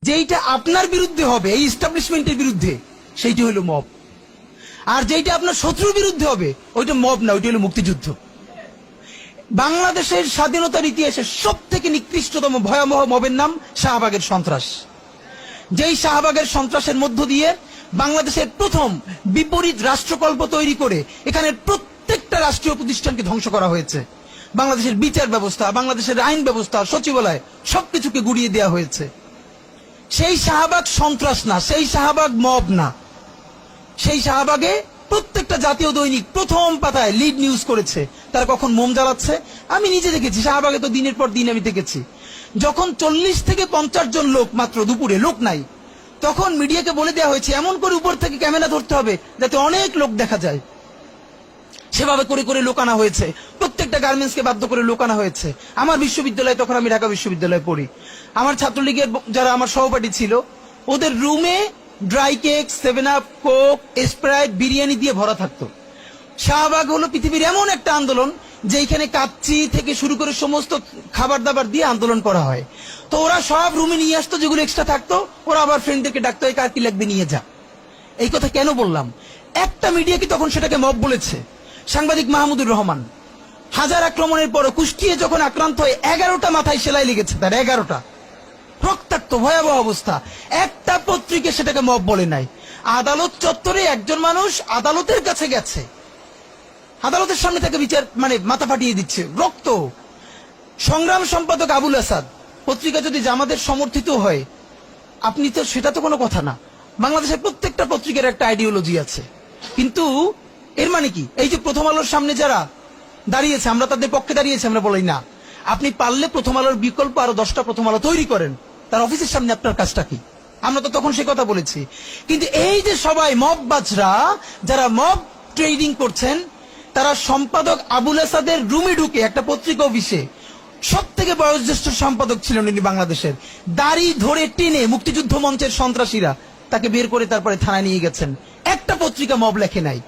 যেইটা আপনার বিরুদ্ধে হবে, এই এস্টাবলিশমেন্টের বিরুদ্ধে, সেইটা হলো মব। আর যেইটা আপনার শত্রুর বিরুদ্ধে হবে, ওইটা মব না, ওইটা হলো মুক্তিযুদ্ধ। বাংলাদেশের স্বাধীনতার ইতিহাসে সব থেকে নিকৃষ্টতম ভয়াবহ মবের নাম শাহবাগের সন্ত্রাস। যেই শাহবাগের সন্ত্রাসের মধ্য দিয়ে বাংলাদেশের প্রথম বিপরীত রাষ্ট্রকল্প তৈরি করে এখানে প্রত্যেকটা রাষ্ট্রীয় প্রতিষ্ঠানকে ধ্বংস করা হয়েছে। বাংলাদেশের বিচার ব্যবস্থা, বাংলাদেশের আইন ব্যবস্থা, সচিবালয় সবকিছুকে গুড়িয়ে দেওয়া হয়েছে। সেই শাহবাগ সন্ত্রাস না, সেই শাহবাগ মব না। সেই শাহবাগে প্রত্যেকটা জাতীয় দৈনিক প্রথম পাতায় লিড নিউজ করেছে তারা কখন মোম জ্বালাচ্ছে। আমি নিজে দেখেছি, শাহবাগে তো দিনের পর দিন আমি দেখেছি। যখন 40 থেকে 50 জন লোক মাত্র, দুপুরে লোক নাই, তখন মিডিয়াকে বলে দেওয়া হয়েছে এমন করে উপর থেকে ক্যামেরা ধরতে হবে যাতে অনেক লোক দেখা যায়। সেভাবে করে করে লোক আনা হয়েছে, প্রত্যেকটা গার্মেন্টসকে বাধ্য করে লোক আনা হয়েছে। আমার বিশ্ববিদ্যালয়ে, তখন আমি ঢাকা বিশ্ববিদ্যালয়ে পড়ি, আমার ছাত্রলীগের যারা আমার সহপাঠী ছিল, ওদের রুমে dry cake, 7 up, Coke, Sprite, biryani দিয়ে ভরা থাকতো। শাহবাগ হলো পৃথিবীর এমন একটা আন্দোলন যেখানে কাচ্চি থেকে শুরু করে সমস্ত খাবার দাবার দিয়ে আন্দোলন করা হয়। তো ওরা সব রুমে নিয়ে আসতো, যেগুলো এক্সট্রা থাকতো ওরা আবার ফ্রেন্ডদেরকে ডাকতো, কার কি লাগবে নিয়ে যা। এই কথা কেন বললাম? একটা মিডিয়া কি তখন সেটাকে মব বলেছে? সাংবাদিক মাহমুদুর রহমান হাজার আক্রমণের পরে কুষ্টিয়ে যখন আক্রান্ত হয়ে 11টা মাথায় সেলাই লেগেছে, তার 11টা রক্তাক্ত ভয়াবহ অবস্থা, একটা পত্রিকা সেটাকে মব বলে নাই। আদালত চত্বরে একজন মানুষ আদালতের কাছে গেছে, আদালতের সামনে তাকে বিচার মাথা ফাটিয়ে দিচ্ছে, রক্ত। সংগ্রাম সম্পাদক আবুল আসাদ, পত্রিকা যদি জামাতের সমর্থিত হয়, আপনি তো, সেটা তো কোনো কথা না। বাংলাদেশের প্রত্যেকটা পত্রিকার একটা আইডিওলজি আছে। কিন্তু এর মানে কি? এই যে প্রথম আলোর সামনে যারা দাঁড়িয়েছে, আমরা তাদের পক্ষে দাঁড়িয়েছি, আমরা বলি না। আপনি পারলে প্রথম আলোর বিকল্প আরো 10টা প্রথম আলো তৈরি করেন, তার অফিসের সামনে আপনার কাজটা কি? আমরা তো তখন সে কথা বলেছি। কিন্তু এই যে সবাই মব বাজরা, যারা মব ট্রেডিং করছেন, তারা সম্পাদক আবুল আসাদের রুমে ঢুকে একটা পত্রিকা অফিসে, সব থেকে বয়োজ্যেষ্ঠ সম্পাদক ছিলেন উনি বাংলাদেশের, দাড়ি ধরে টেনে মুক্তিযুদ্ধ মঞ্চের সন্ত্রাসীরা তাকে বের করে তারপরে থানায় নিয়ে গেছেন। একটা পত্রিকা মব লেখে নাই।